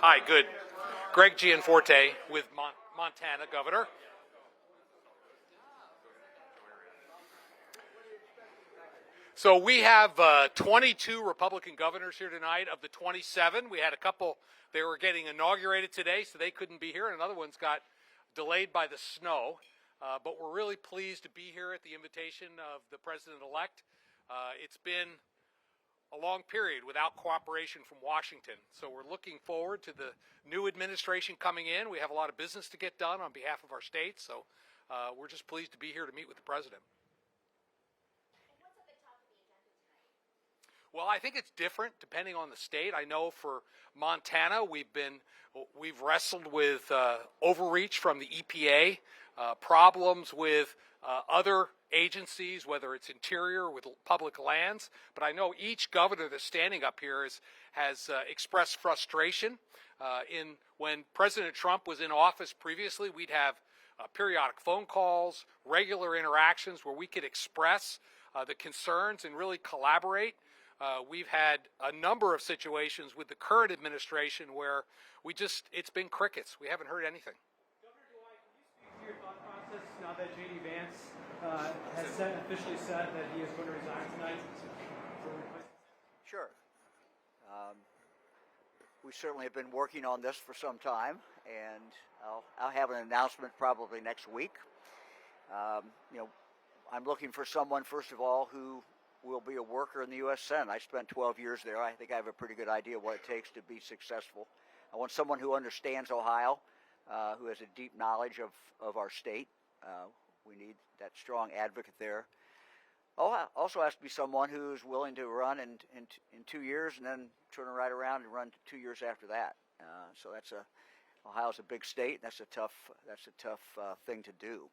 Hi, good. Greg Gianforte with Montana Governor. So we have 22 Republican governors here tonight. Of the 27, we had a couple, they were getting inaugurated today, so they couldn't be here, and another one's got delayed by the snow. But we're really pleased to be here at the invitation of the president-elect. It's been a long period without cooperation from Washington. So we're looking forward to the new administration coming in. We have a lot of business to get done on behalf of our state, so we're just pleased to be here to meet with the president. What's at the top of the agenda tonight? Well, I think it's different depending on the state. I know for Montana, we've wrestled with overreach from the EPA, problems with other agencies, whether it's Interior or with public lands. But I know each governor that's standing up here has expressed frustration. When President Trump was in office previously, we'd have periodic phone calls, regular interactions where we could express the concerns and really collaborate. We've had a number of situations with the current administration where it's been crickets. We haven't heard anything. Governor Dwight, can you speak to your thought process now that J.D. Vance has officially said that he is going to resign tonight? Sure. We certainly have been working on this for some time, and I'll have an announcement probably next week. I'm looking for someone, first of all, who will be a worker in the U.S. Senate. I spent 12 years there. I think I have a pretty good idea what it takes to be successful. I want someone who understands Ohio, who has a deep knowledge of our state. We need that strong advocate there. Also has to be someone who's willing to run in 2 years and then turn right around and run 2 years after that. So Ohio's a big state. That's a tough thing to do.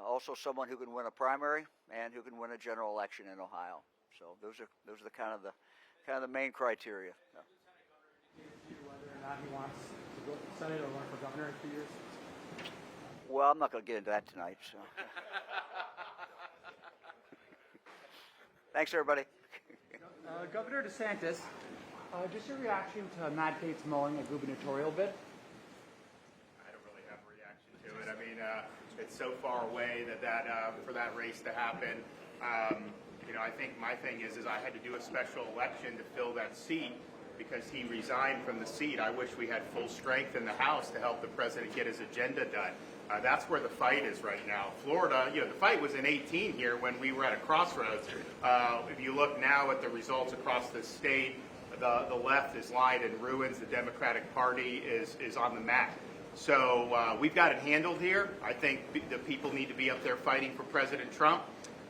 Also, someone who can win a primary and who can win a general election in Ohio. So those are the kind of the main criteria. Yeah. Whether or not he wants to go to Senate or run for governor in 2 years. Well, I'm not going to get into that tonight. So. Thanks, everybody. Governor DeSantis, just your reaction to Matt Gaetz mowing a gubernatorial bid? I don't really have a reaction to it. I mean, it's so far away that for that race to happen. I think my thing is I had to do a special election to fill that seat because he resigned from the seat. I wish we had full strength in the House to help the president get his agenda done. That's where the fight is right now. Florida, the fight was in 18 here when we were at a crossroads. If you look now at the results across the state, the left is lying in ruins. The Democratic Party is on the mat. So we've got it handled here. I think the people need to be up there fighting for President Trump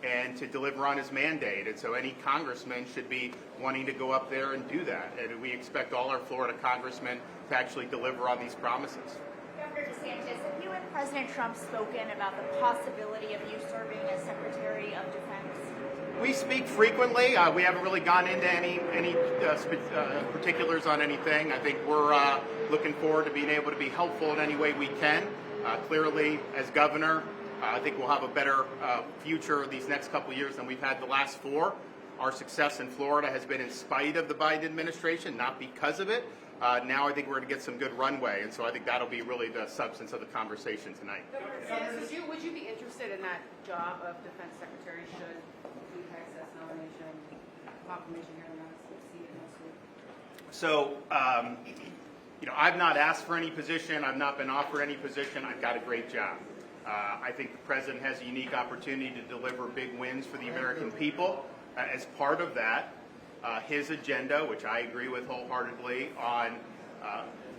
and to deliver on his mandate. And so any congressman should be wanting to go up there and do that. And we expect all our Florida congressmen to actually deliver on these promises. Governor DeSantis, have you and President Trump spoken about the possibility of you serving as Secretary of Defense? We speak frequently. We haven't really gone into any particulars on anything. I think we're looking forward to being able to be helpful in any way we can. Clearly, as governor, I think we'll have a better future these next couple of years than we've had the last 4. Our success in Florida has been in spite of the Biden administration, not because of it. Now I think we're going to get some good runway, and so I think that'll be really the substance of the conversation tonight. Governor, would you be interested in that job of Defense Secretary should the Texas nomination proclamation here in the United States succeed next week? So, I've not asked for any position. I've not been offered any position. I've got a great job. I think the president has a unique opportunity to deliver big wins for the American people. As part of that, his agenda, which I agree with wholeheartedly, on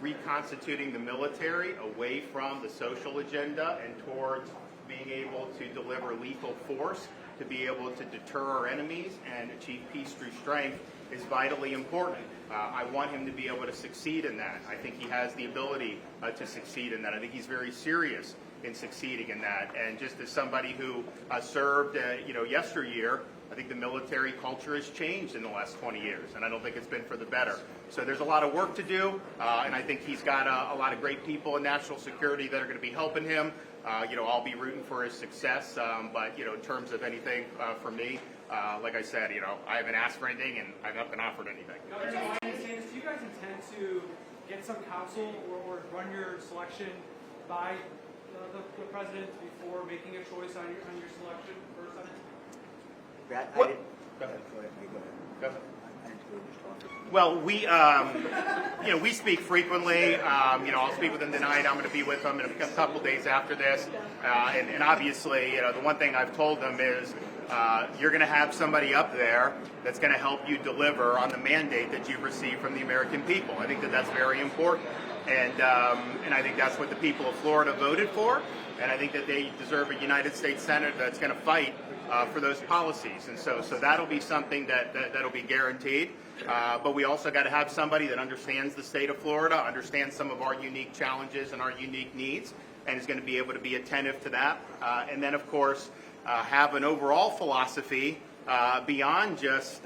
reconstituting the military away from the social agenda and towards being able to deliver lethal force to be able to deter our enemies and achieve peace through strength is vitally important. I want him to be able to succeed in that. I think he has the ability to succeed in that. I think he's very serious in succeeding in that. And just as somebody who served, yesteryear, I think the military culture has changed in the last 20 years, and I don't think it's been for the better. So there's a lot of work to do, and I think he's got a lot of great people in national security that are going to be helping him. I'll be rooting for his success, but in terms of anything for me, like I said, I haven't asked for anything, and I've not been offered anything. Governor DeSantis, do you guys intend to get get some counsel or run your selection by the president before making a choice on your selection for Senate? I didn't. Go ahead. Go ahead. I didn't hear you talking. Well, we speak frequently. I'll speak with him tonight. I'm going to be with him in a couple days after this. And obviously, the one thing I've told them is you're going to have somebody up there that's going to help you deliver on the mandate that you've received from the American people. I think that that's very important. And I think that's what the people of Florida voted for. And I think that they deserve a United States Senate that's going to fight for those policies. And so that'll be something that'll be guaranteed. But we also got to have somebody that understands the state of Florida, understands some of our unique challenges and our unique needs, and is going to be able to be attentive to that. And then, of course, have an overall philosophy beyond just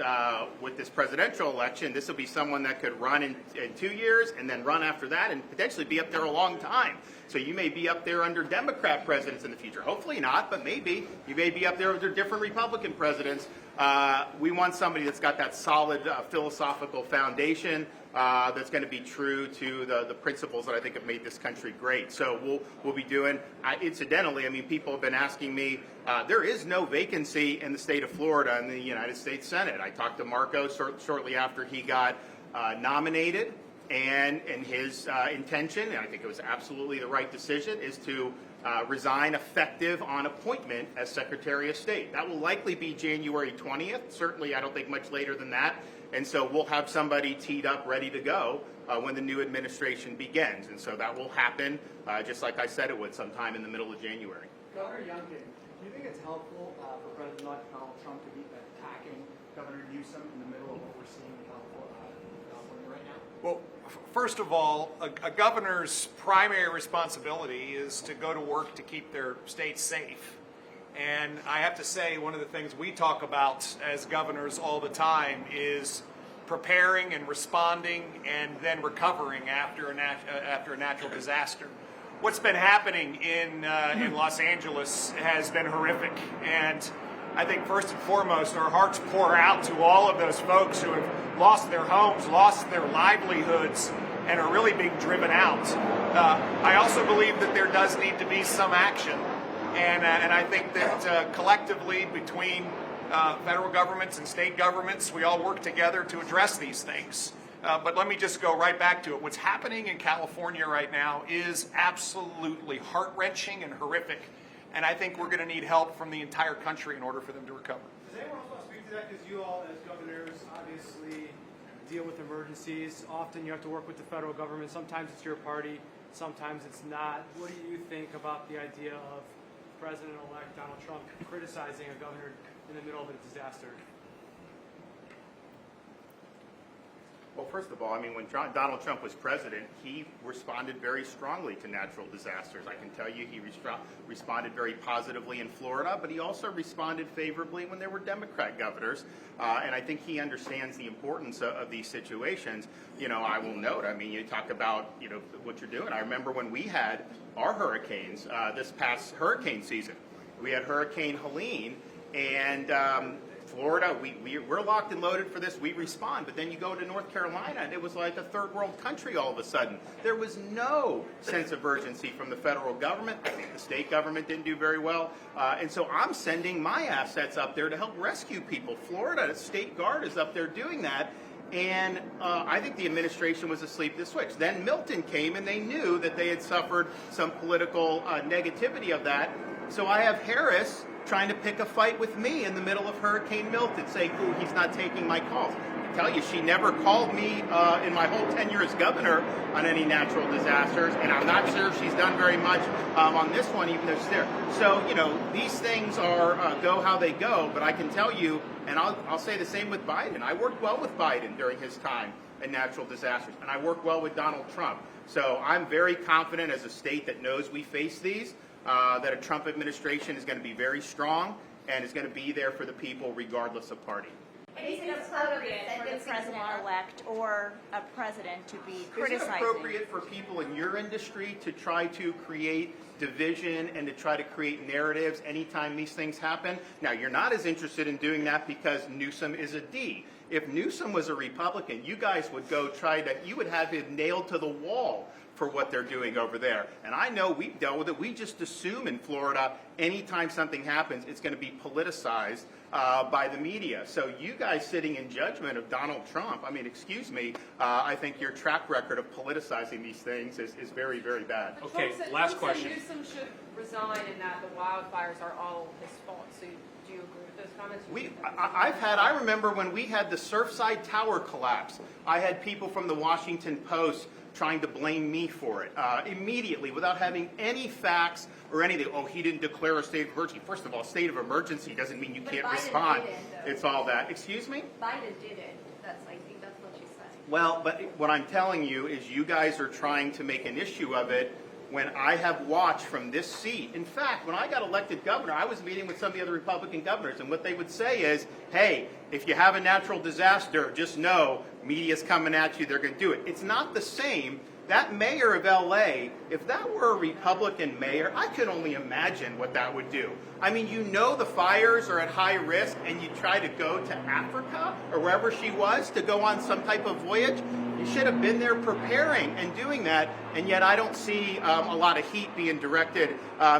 with this presidential election. This will be someone that could run in 2 years and then run after that and potentially be up there a long time. So you may be up there under Democrat presidents in the future. Hopefully not, but maybe. You may be up there under different Republican presidents. We want somebody that's got that solid philosophical foundation that's going to be true to the principles that I think have made this country great. So we'll be doing, incidentally, I mean, people have been asking me, there is no vacancy in the state of Florida in the United States Senate. I talked to Marco shortly after he got nominated, and his intention, and I think it was absolutely the right decision, is to resign effective on appointment as Secretary of State. That will likely be January 20th. Certainly, I don't think much later than that. And so we'll have somebody teed up, ready to go when the new administration begins. And so that will happen, just like I said it would, sometime in the middle of January. Governor Youngkin, do you think it's helpful for President-elect Donald Trump to be attacking Governor Newsom in the middle of what we're seeing in California right now? Well, first of all, a governor's primary responsibility is to go to work to keep their state safe. And I have to say, one of the things we talk about as governors all the time is preparing and responding and then recovering after a natural disaster. What's been happening in Los Angeles has been horrific. And I think first and foremost, our hearts pour out to all of those folks who have lost their homes, lost their livelihoods, and are really being driven out. I also believe that there does need to be some action. And I think that collectively between federal governments and state governments, we all work together to address these things. But let me just go right back to it. What's happening in California right now is absolutely heart-wrenching and horrific. And I think we're going to need help from the entire country in order for them to recover. Does anyone else want to speak to that? Because you all, as governors, obviously deal with emergencies. Often you have to work with the federal government. Sometimes it's your party, sometimes it's not. What do you think about the idea of President-elect Donald Trump criticizing a governor in the middle of a disaster? Well, first of all, I mean, when Donald Trump was president, he responded very strongly to natural disasters. I can tell you he responded very positively in Florida, but he also responded favorably when there were Democrat governors. And I think he understands the importance of these situations. I will note, I mean, you talk about, what you're doing. I remember when we had our hurricanes this past hurricane season. We had Hurricane Helene, and Florida, we're locked and loaded for this. We respond. But then you go to North Carolina, and it was like a third world country all of a sudden. There was no sense of urgency from the federal government. I think the state government didn't do very well. And so I'm sending my assets up there to help rescue people. Florida, the State Guard is up there doing that. And I think the administration was asleep at the switch. Then Milton came, and they knew that they had suffered some political negativity of that. So I have Harris trying to pick a fight with me in the middle of Hurricane Milton, saying, "Ooh, he's not taking my calls." I tell you, she never called me in my whole tenure as governor on any natural disasters, and I'm not sure she's done very much on this one, even though she's there. So, these things are go how they go, but I can tell you, and I'll say the same with Biden. I worked well with Biden during his time in natural disasters, and I worked well with Donald Trump. So I'm very confident as a state that knows we face these, that a Trump administration is going to be very strong and is going to be there for the people regardless of party. Is it appropriate for the president-elect or a president to be criticizing? Is it appropriate for people in your industry to try to create division and to try to create narratives anytime these things happen? Now, you're not as interested in doing that because Newsom is a D. If Newsom was a Republican, you guys would you would have him nailed to the wall for what they're doing over there. And I know we've dealt with it. We just assume in Florida, anytime something happens, it's going to be politicized by the media. So you guys sitting in judgment of Donald Trump, I mean, excuse me, I think your track record of politicizing these things is very, very bad. Okay, Trump said- last Trump said question. Newsom should resign and that the wildfires are all his fault. So do you agree with those comments? I remember when we had the Surfside Tower collapse, I had people from the Washington Post trying to blame me for it immediately without having any facts or anything. Oh, he didn't declare a state of emergency. First of all, state of emergency doesn't mean you can't Biden respond. didn't, though. It's all that. Excuse me? Biden did it. I think that's what you said. Well, but what I'm telling you is you guys are trying to make an issue of it when I have watched from this seat. In fact, when I got elected governor, I was meeting with some of the other Republican governors, and what they would say is, hey, if you have a natural disaster, just know media's coming at you, they're going to do it. It's not the same. That mayor of LA, if that were a Republican mayor, I could only imagine what that would do. I mean, you know the fires are at high risk and you try to go to Africa or wherever she was to go on some type of voyage. You should have been there preparing and doing that, and yet I don't see a lot of heat being directed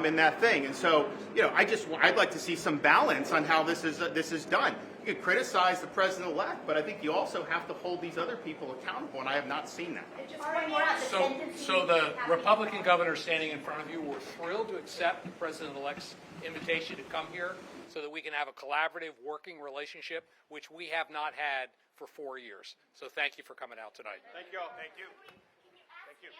in that thing. And so, you know, I'd like to see some balance on how this is done. You could criticize the president-elect, but I think you also have to hold these other people accountable, and I have not seen that. Just pointing out the sentencing So the happening Republican now. governor standing in front of you were thrilled to accept the president-elect's invitation to come here so that we can have a collaborative working relationship, which we have not had for 4 years. So thank you for coming out tonight. Thank you all. Thank you. Thank you.